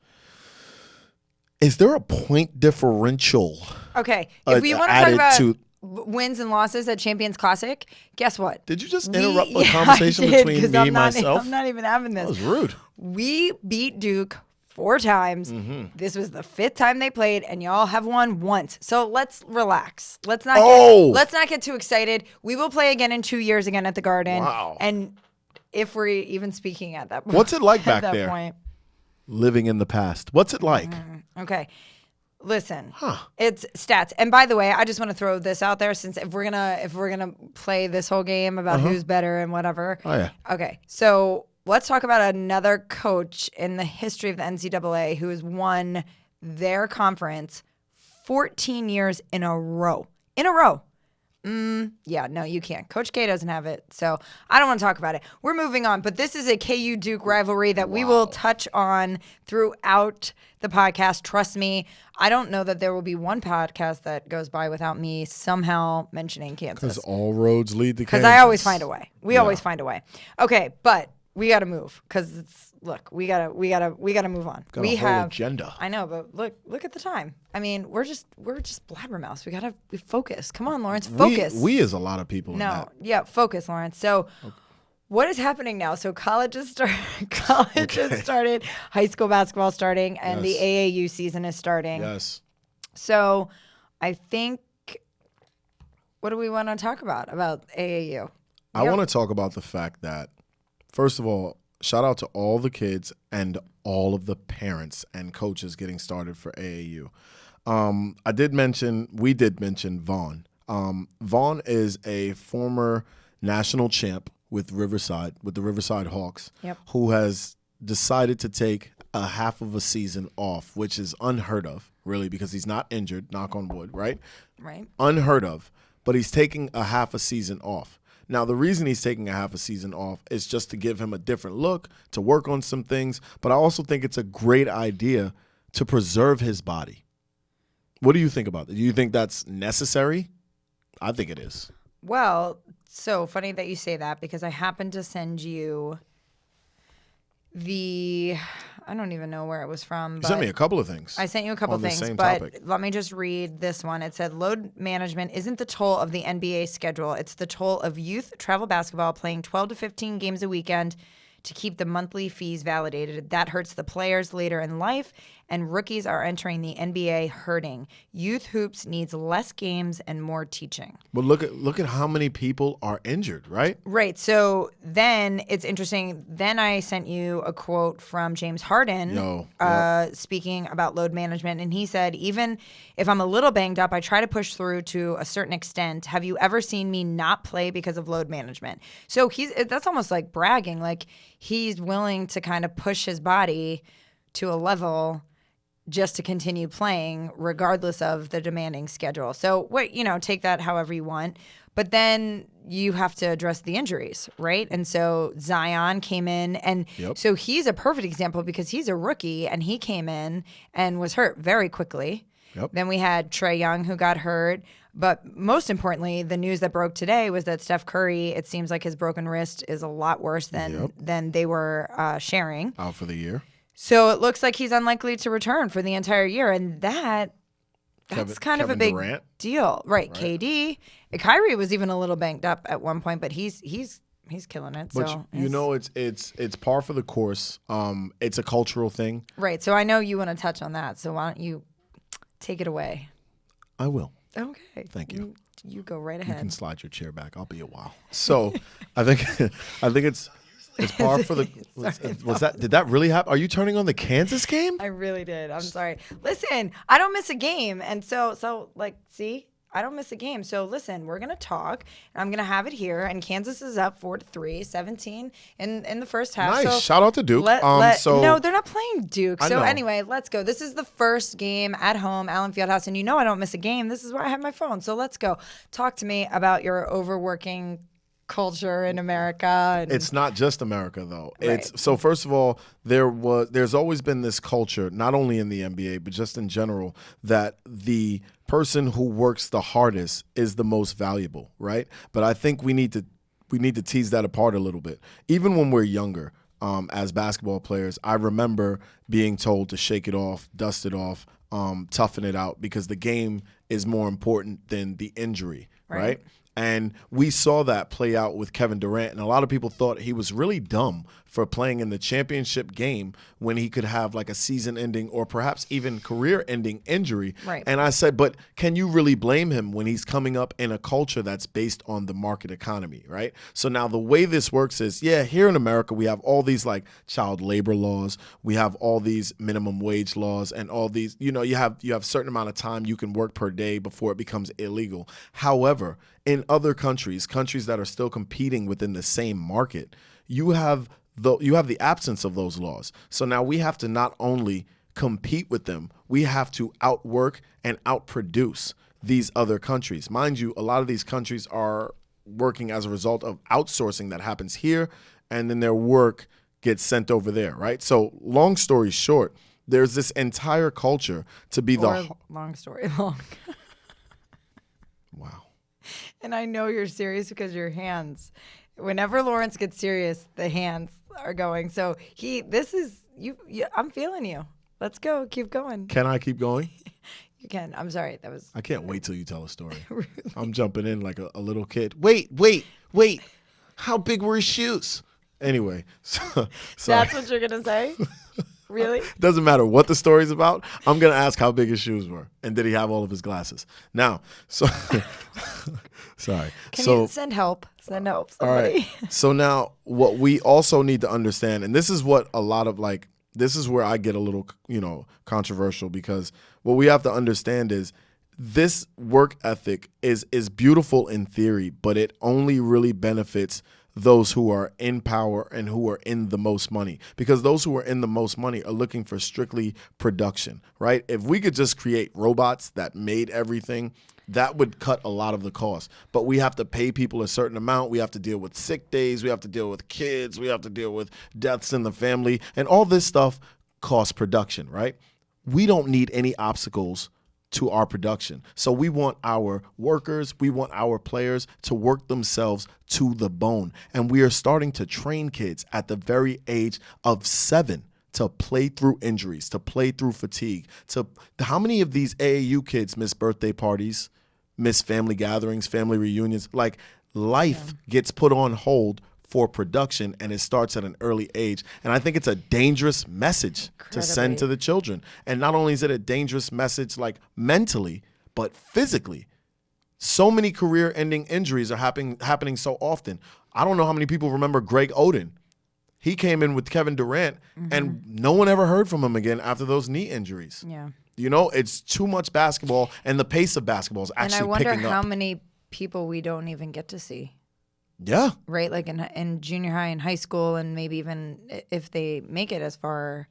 is there a point differential? Okay. If we want to talk added about to- wins and losses at Champions Classic, guess what? Did you just interrupt the conversation I did, between me and myself? I'm not even having this. That was rude. We beat Duke 4 times. This was the 5th time they played, and y'all have won once. So let's relax. Let's not get too excited. We will play again in 2 years again at the Garden. Wow. And if we're even speaking at that point. What's it like back at that there? Point. Living in the past. What's it like? Okay. Listen, it's stats. And by the way, I just want to throw this out there, since if we're gonna play this whole game about who's better and whatever. Oh, yeah. Okay, so let's talk about another coach in the history of the NCAA who has won their conference 14 years in a row. Yeah, no, you can't. Coach K doesn't have it, so I don't want to talk about it. We're moving on, but this is a KU Duke rivalry that we will touch on throughout the podcast. Trust me, I don't know that there will be one podcast that goes by without me somehow mentioning Kansas. Because all roads lead to Kansas. Because I always find a way. We always find a way. Okay, but we got to move, because we gotta move on. Got we a whole have agenda. I know, but look at the time. I mean, we're just blabbermouth. We gotta focus. Come on, Lawrence, focus. We is a lot of people. in that. Yeah, focus, Lawrence. So, what is happening now? So college has started. Has started. High school basketball starting, and the AAU season is starting. Yes. So, I think. What do we want to talk about AAU? I want to talk about the fact that, first of all, shout out to all the kids and all of the parents and coaches getting started for AAU. We did mention Vaughn. Vaughn is a former national champ with the Riverside Hawks, who has decided to take a half of a season off, which is unheard of, really, because he's not injured, knock on wood, right? Right. Unheard of, but he's taking a half a season off. Now, the reason he's taking a half a season off is just to give him a different look, to work on some things. But I also think it's a great idea to preserve his body. What do you think about that? Do you think that's necessary? I think it is. Well, so funny that you say that, because I happened to send you I don't even know where it was from. You sent me a couple of things. I sent you a couple of things, but let me just read this one. It said, load management isn't the toll of the NBA schedule. It's the toll of youth travel basketball playing 12 to 15 games a weekend to keep the monthly fees validated. That hurts the players later in life and rookies are entering the NBA hurting. Youth hoops needs less games and more teaching. But look at how many people are injured, right? Right. So then it's interesting. Then I sent you a quote from James Harden speaking about load management. And he said, even if I'm a little banged up, I try to push through to a certain extent. Have you ever seen me not play because of load management? So that's almost like bragging. Like he's willing to kind of push his body to a level just to continue playing regardless of the demanding schedule. So take that however you want. But then you have to address the injuries, right? And so Zion came in, and so he's a perfect example because he's a rookie, and he came in and was hurt very quickly. Yep. Then we had Trae Young, who got hurt. But most importantly, the news that broke today was that Steph Curry, it seems like his broken wrist is a lot worse than they were sharing. Out for the year. So it looks like he's unlikely to return for the entire year, and that's kind of a big deal, right? KD, Kyrie was even a little banged up at one point, but he's killing it. But so it's par for the course. It's a cultural thing, right? So I know you want to touch on that. So why don't you take it away? I will. Okay. Thank you. You go right ahead. You can slide your chair back. I'll be a while. So I think it's par for the. Did that really happen? Are you turning on the Kansas game? I really did. I'm sorry. Listen, I don't miss a game, and so see, I don't miss a game. So listen, we're gonna talk, and I'm gonna have it here. And Kansas is up 4-3, 17 in the first half. Nice. So shout out to Duke. No, they're not playing Duke. I So know. anyway, let's go. This is the first game at home, Allen Fieldhouse, and I don't miss a game. This is where I have my phone. So let's go. Talk to me about your overworking culture in America. And it's not just America though. Right. So first of all, there's always been this culture, not only in the NBA but just in general, that the person who works the hardest is the most valuable, right? But I think we need to tease that apart a little bit. Even when we're younger, as basketball players, I remember being told to shake it off, dust it off, toughen it out, because the game is more important than the injury, right? And we saw that play out with Kevin Durant. And a lot of people thought he was really dumb for playing in the championship game when he could have like a season-ending or perhaps even career-ending injury. Right. And I said, but can you really blame him when he's coming up in a culture that's based on the market economy, right? So now the way this works is, here in America, we have all these like child labor laws. We have all these minimum wage laws and all these, you have a certain amount of time you can work per day before it becomes illegal. However, in other countries that are still competing within the same market, you have the absence of those laws. So now we have to not only compete with them, we have to outwork and outproduce these other countries. Mind you, a lot of these countries are working as a result of outsourcing that happens here, and then their work gets sent over there, right? So long story short, there's this entire culture to be long story long. Wow. And I know you're serious because your hands, whenever Lawrence gets serious, the hands are going. So I'm feeling you. Let's go. Keep going. Can I keep going? You can. I'm sorry. I can't wait till you tell a story. Really? I'm jumping in like a little kid. Wait. How big were his shoes? Anyway. That's what you're going to say? Really? Doesn't matter what the story's about. I'm going to ask how big his shoes were. And did he have all of his glasses? Now, sorry. Can you send help? Send help. Somebody. All right. So now what we also need to understand, and this is what a lot of this is where I get a little, controversial, because what we have to understand is this work ethic is beautiful in theory, but it only really benefits those who are in power and who are in the most money, because those who are in the most money are looking for strictly production, right? If we could just create robots that made everything, that would cut a lot of the cost. But we have to pay people a certain amount. We have to deal with sick days. We have to deal with kids. We have to deal with deaths in the family. And all this stuff costs production, right? We don't need any obstacles to our production. So we want our workers, we want our players to work themselves to the bone. And we are starting to train kids at the very age of 7 to play through injuries, to play through fatigue. How many of these AAU kids miss birthday parties, miss family gatherings, family reunions? Like, life gets put on hold for production, and it starts at an early age. And I think it's a dangerous message to send to the children. And not only is it a dangerous message like mentally, but physically. So many career-ending injuries are happening so often. I don't know how many people remember Greg Oden. He came in with Kevin Durant, and no one ever heard from him again after those knee injuries. Yeah. You know, it's too much basketball, and the pace of basketball is actually picking up. And I wonder how many people we don't even get to see. Yeah. Right? Like in junior high and high school, and maybe even if they make it as far,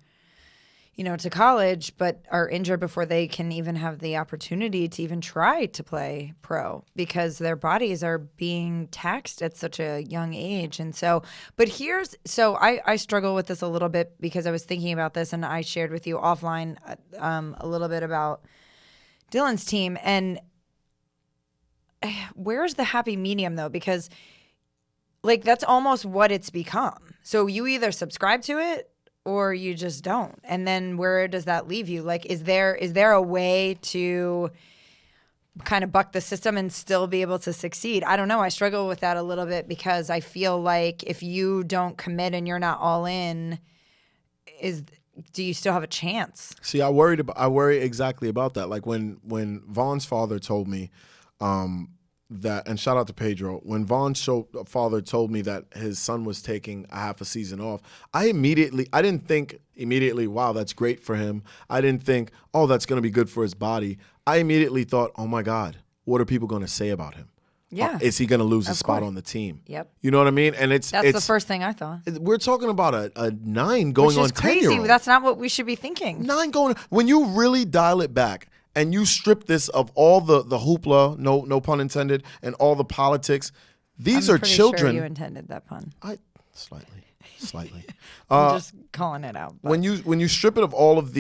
you know, to college, but are injured before they can even have the opportunity to even try to play pro because their bodies are being taxed at such a young age. And so, but I struggle with this a little bit because I was thinking about this, and I shared with you offline a little bit about Dylan's team. And where's the happy medium though? Because like that's almost what it's become. So you either subscribe to it or you just don't. And then where does that leave you? Like, is there a way to kind of buck the system and still be able to succeed? I don't know. I struggle with that a little bit because I feel like if you don't commit and you're not all in, do you still have a chance? See, I worry exactly about that. Like when Vaughn's father told me that, and shout out to Pedro, when Vaughn's father told me that his son was taking a half a season off, I didn't think immediately, wow, that's great for him. I didn't think, oh, that's going to be good for his body. I immediately thought, oh my God, what are people going to say about him? Yeah. Is he going to lose his spot on the team? Yep. You know what I mean? And that's the first thing I thought. We're talking about a 9 going on 10-year-old. Crazy. That's not what we should be thinking. 9 going, when you really dial it back, and you strip this of all the hoopla, no pun intended, and all the politics. These are children. Sure you intended that pun. Slightly. I'm just calling it out. But. When you strip it of all of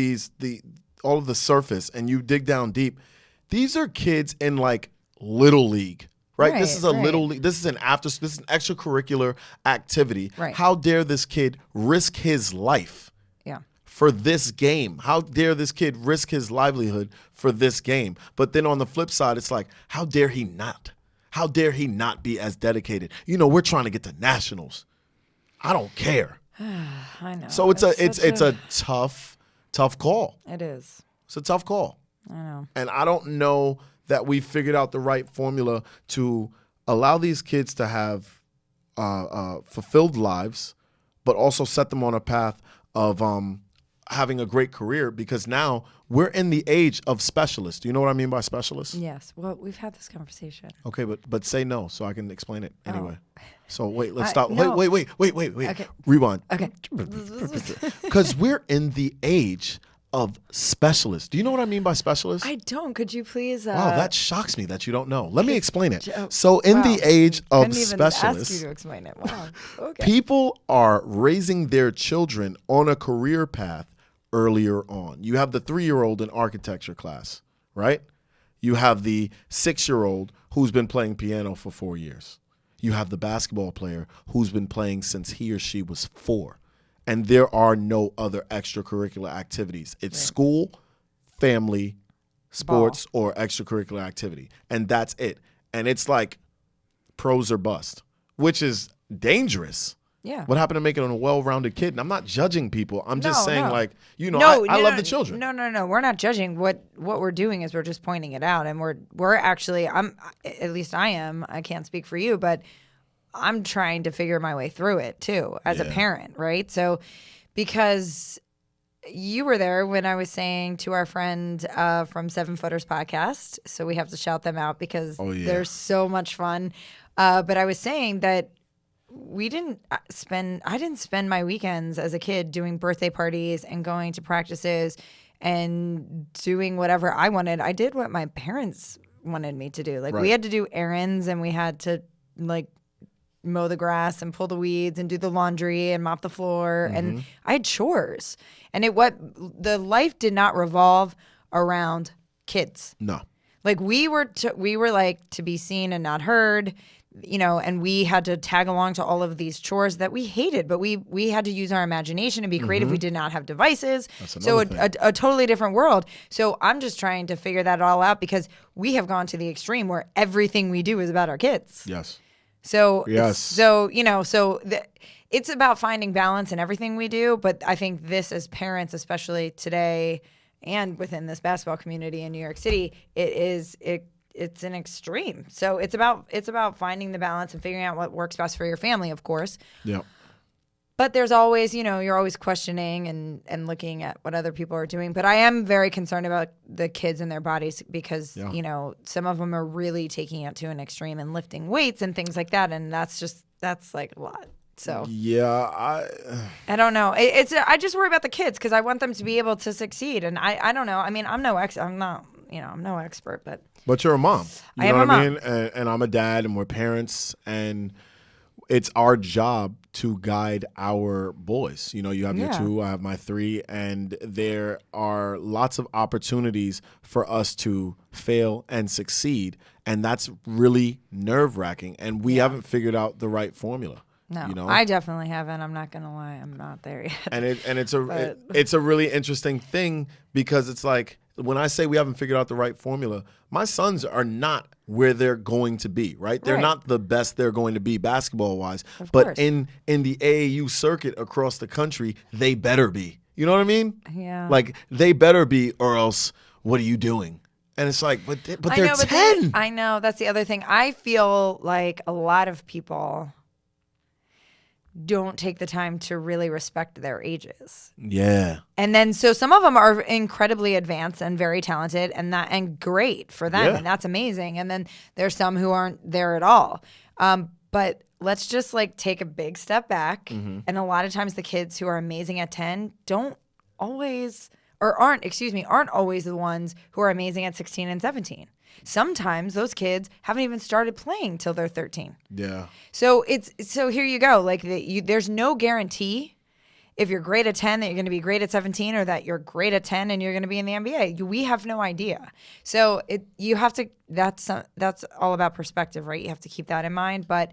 all of the surface, and you dig down deep, these are kids in like little league. Right? This is a little league. This is an extracurricular activity. Right. How dare this kid risk his life? Yeah. For this game. How dare this kid risk his livelihood for this game? But then on the flip side, it's like, how dare he not? How dare he not be as dedicated? You know, we're trying to get to nationals. I don't care. I know. So it's a tough call. It is. It's a tough call. I know. And I don't know that we figured out the right formula to allow these kids to have fulfilled lives, but also set them on a path of having a great career, because now we're in the age of specialists. Do you know what I mean by specialists? Yes. Well, we've had this conversation. Okay, but say no so I can explain it anyway. Oh. So wait, let's stop. No. Wait. Okay. Rewind. Okay. Because we're in the age of specialists. Do you know what I mean by specialists? I don't. Could you please? Wow, that shocks me that you don't know. Let me explain it. So in the age of specialists, ask you to explain it. Wow. Okay. People are raising their children on a career path earlier on. You have the 3-year-old in architecture class, right? You have the 6-year-old who's been playing piano for 4 years. You have the basketball player who's been playing since he or she was 4. And there are no other extracurricular activities. It's school, family, sports, or extracurricular activity. And that's it. And it's like pros or bust, which is dangerous. Yeah. What happened to making a well-rounded kid? And I'm not judging people. I'm just saying, like, you know, I love the children. No. We're not judging. What we're doing is we're just pointing it out. And we're actually, at least I am, I can't speak for you, but I'm trying to figure my way through it too as a parent, right? So because you were there when I was saying to our friend from 7 Footers podcast, so we have to shout them out because they're so much fun. But I was saying that I didn't spend my weekends as a kid doing birthday parties and going to practices and doing whatever I wanted. I did what my parents wanted me to do. Like we had to do errands and we had to like mow the grass and pull the weeds and do the laundry and mop the floor. And I had chores. And the life did not revolve around kids. No. Like we were like to be seen and not heard, you know, and we had to tag along to all of these chores that we hated, but we had to use our imagination and be creative. We did not have devices. So a totally different world. So I'm just trying to figure that all out because we have gone to the extreme where everything we do is about our kids. Yes. So, Yes. so it's about finding balance in everything we do. But I think this, as parents, especially today, and within this basketball community in New York City, it's an extreme. So it's about finding the balance and figuring out what works best for your family, of course. Yeah. But there's always, you're always questioning and looking at what other people are doing. But I am very concerned about the kids and their bodies because, some of them are really taking it to an extreme and lifting weights and things like that. And that's like a lot. So yeah, I don't know. I just worry about the kids because I want them to be able to succeed. And I don't know. I mean, I'm no expert, but you're a mom. You I know am what a I mean? And I'm a dad, and we're parents, and it's our job to guide our boys. You have your 2, I have my 3, and there are lots of opportunities for us to fail and succeed, and that's really nerve-wracking, and we haven't figured out the right formula. No, I definitely haven't. I'm not gonna lie, I'm not there yet. And it's a really interesting thing because it's like when I say we haven't figured out the right formula, my sons are not where they're going to be, right? They're not the best they're going to be basketball-wise, but in the AAU circuit across the country, they better be. You know what I mean? Yeah. Like they better be, or else what are you doing? And it's like, but they're 10. I know, that's the other thing. I feel like a lot of people don't take the time to really respect their ages. Yeah. And then so some of them are incredibly advanced and very talented and great for them. And that's amazing. And then there's some who aren't there at all. But let's just take a big step back. Mm-hmm. And a lot of times the kids who are amazing at 10 aren't always the ones who are amazing at 16 and 17. Sometimes those kids haven't even started playing till they're 13. Yeah. So here you go. There's no guarantee if you're great at 10 that you're going to be great at 17, or that you're great at 10 and you're going to be in the NBA. We have no idea. So you have to. That's all about perspective, right? You have to keep that in mind. But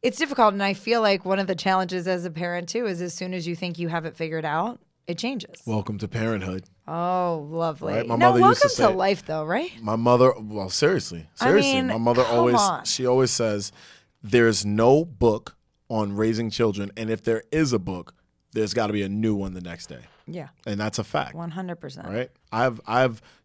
it's difficult, and I feel like one of the challenges as a parent too is as soon as you think you have it figured out, it changes. Welcome to parenthood. Oh, lovely. Right? My mother used to say, welcome to life, though, right? My mother, well, seriously. My mother always says, there's no book on raising children, and if there is a book, there's got to be a new one the next day. Yeah. And that's a fact. 100%. Right?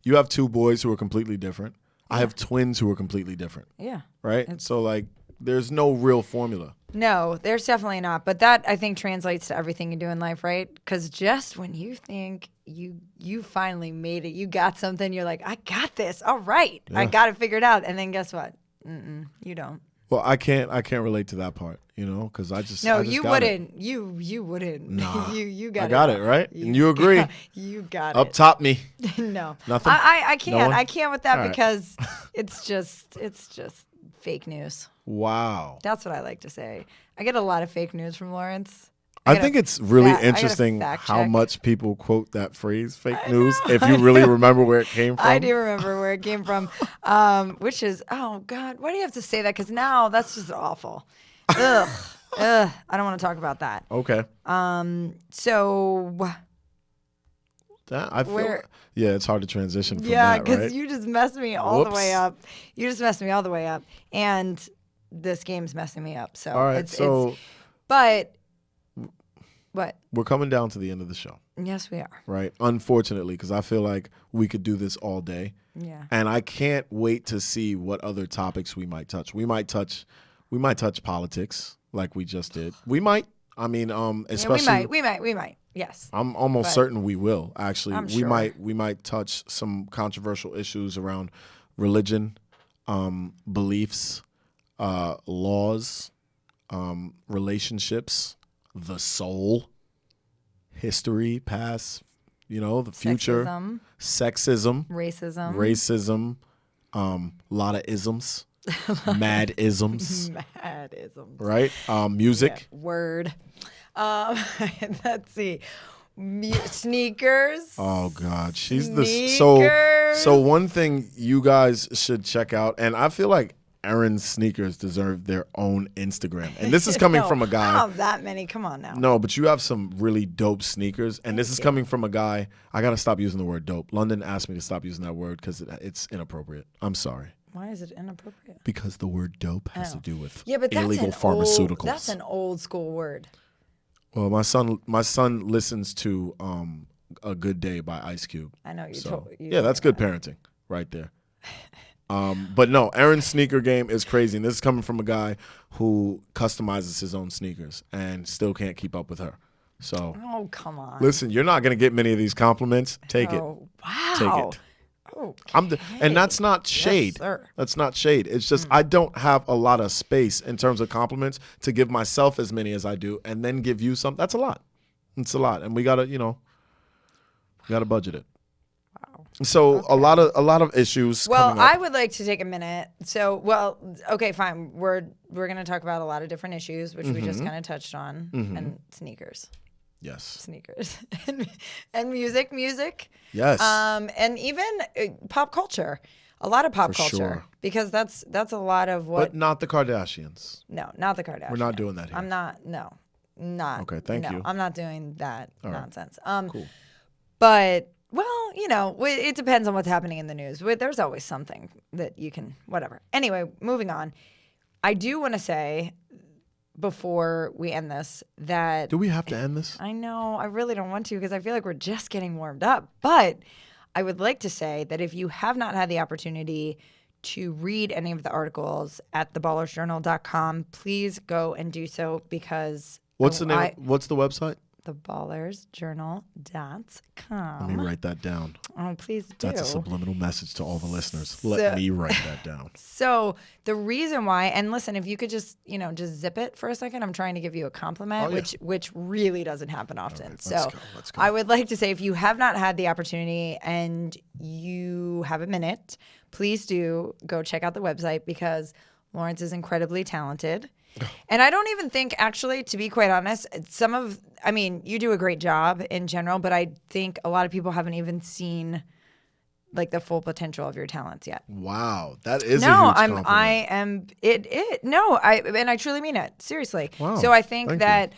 You have 2 boys who are completely different. I have twins who are completely different. Yeah. Right? So, there's no real formula. No, there's definitely not. But that, I think, translates to everything you do in life, right? Because just when you think you finally made it, you got something, you're like, I got this. All right. Yeah. I got it figured out. And then guess what? You don't. Well, I can't relate to that part, because I just you got wouldn't. It. You wouldn't. Nah. you got it. I got it, right? And you agree. Yeah, you got it. Up top me. No. Nothing? I can't. No I can't with that All because it's just fake news. Wow. That's what I like to say. I get a lot of fake news from Lawrence. I think it's really interesting how much people quote that phrase, fake news, if you really remember where it came from. I do remember where it came from, which is, oh, God, why do you have to say that? Because now that's just awful. Ugh. I don't want to talk about that. Okay. So... I feel, it's hard to transition from that, right? Yeah, because you just messed me all the way up. And this game's messing me up. So all right, but what? We're coming down to the end of the show. Yes, we are. Right. Unfortunately, because I feel like we could do this all day. Yeah. And I can't wait to see what other topics we might touch. We might touch politics like we just did. We might. I mean, especially we might. Yes. I'm almost certain we will, actually. I'm sure. We might touch some controversial issues around religion, beliefs, laws, relationships, the soul, history, past, the future, sexism, racism, lot of isms, mad isms, right? Music, word. Let's see. Sneakers. Oh God, she's Sneakers. So one thing you guys should check out, and I feel like Erin's sneakers deserve their own Instagram. And this is coming from a guy. I don't have that many. Come on now. No, but you have some really dope sneakers, and this is coming from a guy. I gotta stop using the word dope. London asked me to stop using that word because it's inappropriate. I'm sorry. Why is it inappropriate? Because the word dope has to do with but illegal pharmaceuticals. That's an old school word. Well, my son listens to A Good Day by Ice Cube. I know you So, told yeah, that's good parenting right there. But no, Erin's sneaker game is crazy. And this is coming from a guy who customizes his own sneakers and still can't keep up with her. So, oh, come on. Listen, you're not going to get many of these compliments. Take it. Wow. Take it. Okay. And that's not shade. Yes, sir. That's not shade. It's just I don't have a lot of space in terms of compliments to give myself as many as I do and then give you some. That's a lot. It's a lot. And we got to budget it. Wow. So okay. a lot of issues coming up. I would like to take a minute. So, okay, fine. We're going to talk about a lot of different issues, which we just kind of touched on, and sneakers. Yes. Sneakers and music. Yes. And even pop culture. A lot of pop culture. Sure. Because that's a lot of what. But not the Kardashians. No, not the Kardashians. We're not doing that here. I'm not. No, not. Okay, thank you. I'm not doing that nonsense. Cool. But it depends on what's happening in the news. There's always something that you can whatever. Anyway, moving on. I do want to say, before we end this, that... Do we have to end this? I know. I really don't want to because I feel like we're just getting warmed up. But I would like to say that if you have not had the opportunity to read any of the articles at theballersjournal.com, please go and do so because... What's the name? What's the website? theballersjournal.com. Let me write that down. Oh, please do. That's a subliminal message to all the listeners. Let me write that down. So the reason why, and listen, if you could just zip it for a second, I'm trying to give you a compliment, which really doesn't happen often. Right, let's go. I would like to say, if you have not had the opportunity and you have a minute, please do go check out the website because Lawrence is incredibly talented. And I don't even think, actually, to be quite honest, you do a great job in general, but I think a lot of people haven't even seen like the full potential of your talents yet. Wow, that is a huge compliment. I truly mean it, seriously. Wow, so I think that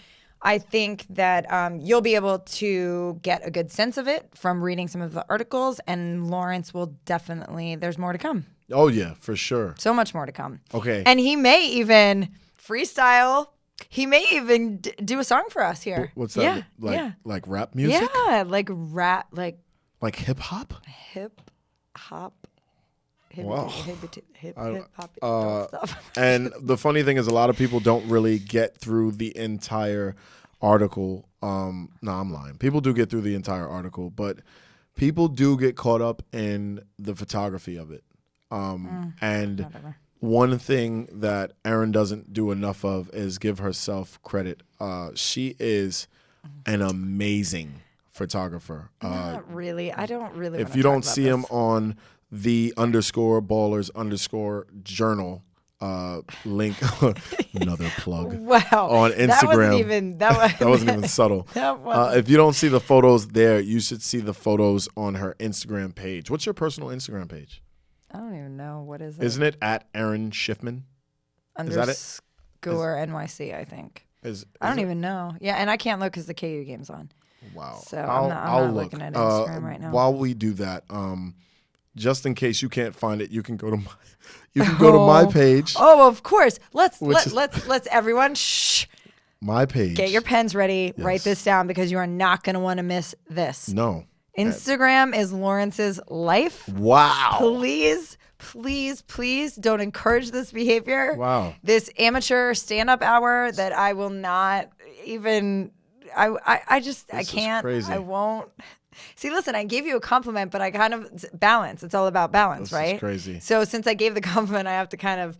you'll be able to get a good sense of it from reading some of the articles, and Lawrence will definitely. There's more to come. Oh yeah, for sure. So much more to come. Okay, and he may even freestyle. He may even do a song for us here. What's that? Like rap music? Yeah, like rap, like hip hop. Hip hop. Wow. Hip hop. And the funny thing is, a lot of people don't really get through the entire article. No, I'm lying. People do get through the entire article, but people do get caught up in the photography of it. And whatever. One thing that Erin doesn't do enough of is give herself credit. She is an amazing photographer. Not really. I don't really. If you don't see him on the _ballers_journal link, another plug. Wow. On Instagram. That wasn't even subtle. If you don't see the photos there, you should see the photos on her Instagram page. What's your personal Instagram page? I don't even know. What is it? Isn't it at Erin Schiffman? _NYC, I think. I don't even know. Yeah, and I can't look because the KU game's on. Wow. So I'm not looking at Instagram right now. While we do that, just in case you can't find it, you can go to my page. Oh, of course. Let's everyone my page. Get your pens ready. Yes. Write this down because you are not going to want to miss this. No. Instagram is Lawrence's life. Wow. Please don't encourage this behavior. Wow. This amateur stand-up hour that I will not even I can't. Crazy. I won't. See, listen, I gave you a compliment, but I kind of balance. It's all about balance, this right? Is crazy. So since I gave the compliment, I have to kind of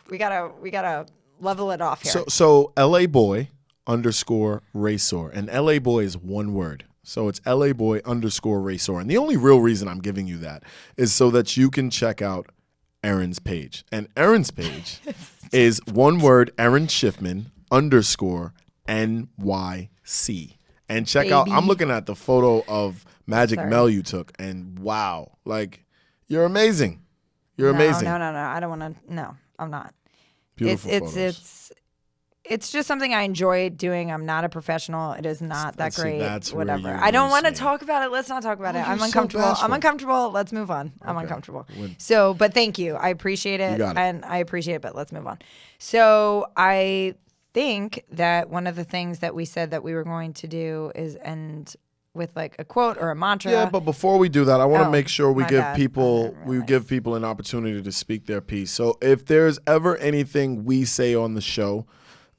we gotta level it off here. So LA boy _Racer. And LA boy is one word. So it's LA boy _Racer. And the only real reason I'm giving you that is so that you can check out Erin's page. And Erin's page is one word, Erin Schiffman _NYC. And check out, I'm looking at the photo of Magic Mel you took, and wow, like, you're amazing. You're amazing. No, I don't want to, no, I'm not. Beautiful photos. it's just something I enjoy doing. I'm not a professional. It is not that great. That's where whatever. you I don't lose want to me. talk about it. Let's not talk about it. you're I'm so uncomfortable. bashful. I'm uncomfortable. Let's move on. I'm uncomfortable. When- So, but thank you. I appreciate it. You got it. And I appreciate it, but let's move on. So I think that one of the things that we said that we were going to do is end with like a quote or a mantra. Yeah, but before we do that, I want to Oh, make sure we my give bad. I people didn't we realize. give people an opportunity to speak their piece. So if there's ever anything we say on the show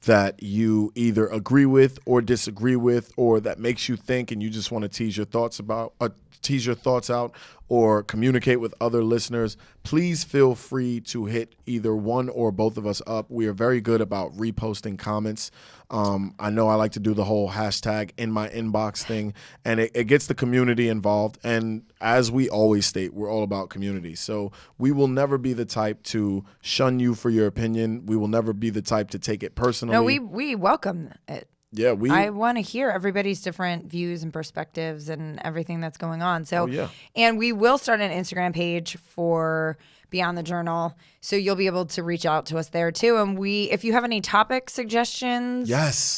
that you either agree with or disagree with, or that makes you think and you just want to tease your thoughts out or communicate with other listeners, please feel free to hit either one or both of us up. We are very good about reposting comments. I know I like to do the whole hashtag in my inbox thing, and it gets the community involved. And as we always state, we're all about community. So we will never be the type to shun you for your opinion. We will never be the type to take it personally. No, we welcome it. Yeah, I want to hear everybody's different views and perspectives and everything that's going on. So, and we will start an Instagram page for Beyond the Journal, so you'll be able to reach out to us there too. And if you have any topic suggestions,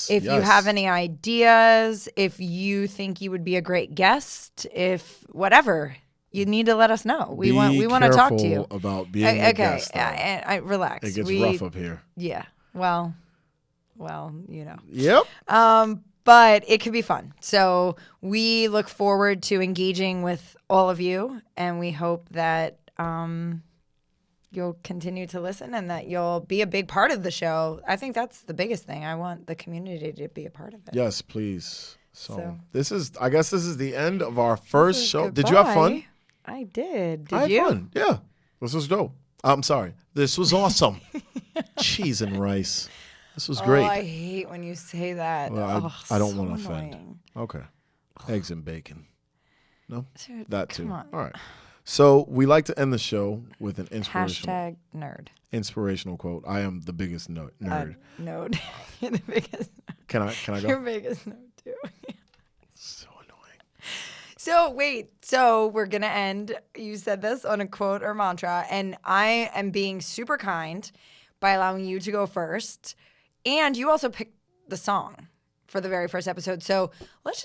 if you have any ideas, if you think you would be a great guest, if whatever, you need to let us know. We want to talk to you about being a guest. I relax. It gets rough up here. Yeah. Well, you know. Yep. But it could be fun. So we look forward to engaging with all of you, and we hope that you'll continue to listen and that you'll be a big part of the show. I think that's the biggest thing. I want the community to be a part of it. Yes, please. So I guess this is the end of our first show. Did you have fun? I did. Did I had you? fun. Yeah. This was dope. I'm sorry. This was awesome. Cheese and rice. This was great. Oh, I hate when you say that. Well, I don't want to annoying. offend. Okay. Eggs and bacon. No? Dude, That too. come on. All right. So we like to end the show with an inspirational #nerd. Inspirational quote. I am the biggest nerd. Node. You're the biggest. Can I You're go? biggest node too. So annoying. So wait, so we're gonna end. You said this on a quote or mantra, and I am being super kind by allowing you to go first, and you also picked the song for the very first episode. So let's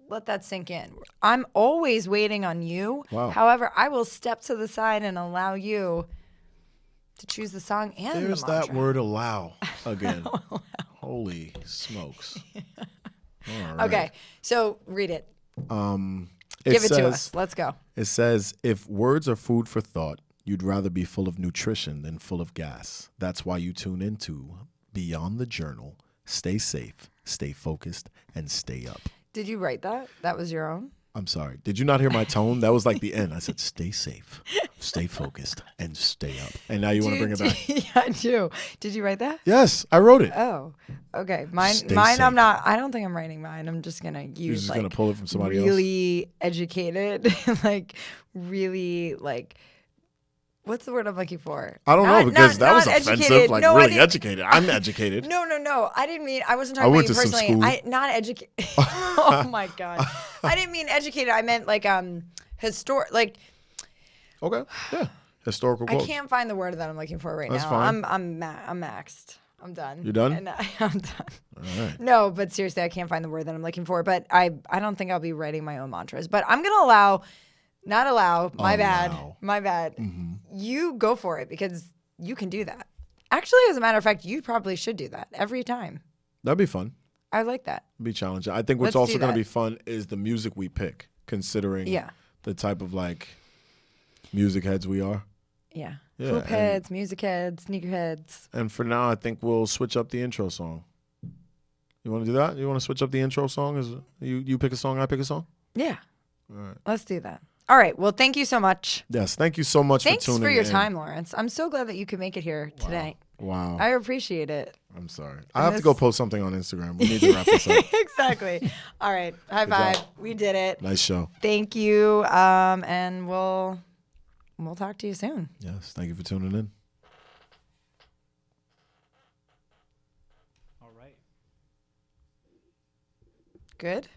let that sink in. I'm always waiting on you. Wow. However, I will step to the side and allow you to choose the song and There's the mantra. that word allow again. Holy smokes. All right. Okay, so read it. It Give it to says- us. Let's go. It says, if words are food for thought, you'd rather be full of nutrition than full of gas. That's why you tune into Beyond the Journal. Stay safe, stay focused, and stay up. Did you write that? That was your own? I'm sorry. Did you not hear my tone? That was like the end. I said, stay safe, stay focused, and stay up. And now you want to bring it back? Yeah, I do. Did you write that? Yes, I wrote it. Oh, okay. Mine. Stay I'm safe. not. I don't think I'm writing mine. I'm just gonna use You're just like going to pull it from somebody else? really educated, like really like. What's the word I'm looking for? I don't know, because that was not offensive. educated. Like, No, I really didn't- educated. I'm educated. No. I didn't mean. I wasn't I talking went about you to some personally. school. Not educated. Oh my god. I didn't mean educated. I meant like historic. Like Okay. Yeah. Historical I quote. can't find the word that I'm looking for right That's now. fine. I'm maxed. I'm done. You done? And I'm done. All right. No, but seriously, I can't find the word that I'm looking for. But I don't think I'll be writing my own mantras. But I'm gonna allow. Not allow. My bad. My bad. Mm-hmm. You go for it because you can do that. Actually, as a matter of fact, you probably should do that every time. That'd be fun. I like that. It'd be challenging. I think what's Let's also do going to that. be fun is the music we pick, considering Yeah. the type of like music heads we are. Yeah. Yeah, Hoop and- heads, music heads, sneaker heads. And for now, I think we'll switch up the intro song. You want to do that? You want to switch up the intro song? Is you pick a song, I pick a song? Yeah. All right. Let's do that. All right. Well, thank you so much. Yes. Thank you so much Thanks for tuning in. for your time, Lawrence. I'm so glad that you could make it here today. Wow. I appreciate it. I'm sorry. I have to go post something on Instagram. We need to wrap this up. Exactly. All right. High five. job. We did it. Nice show. Thank you. And we'll talk to you soon. Yes. Thank you for tuning in. All right. Good.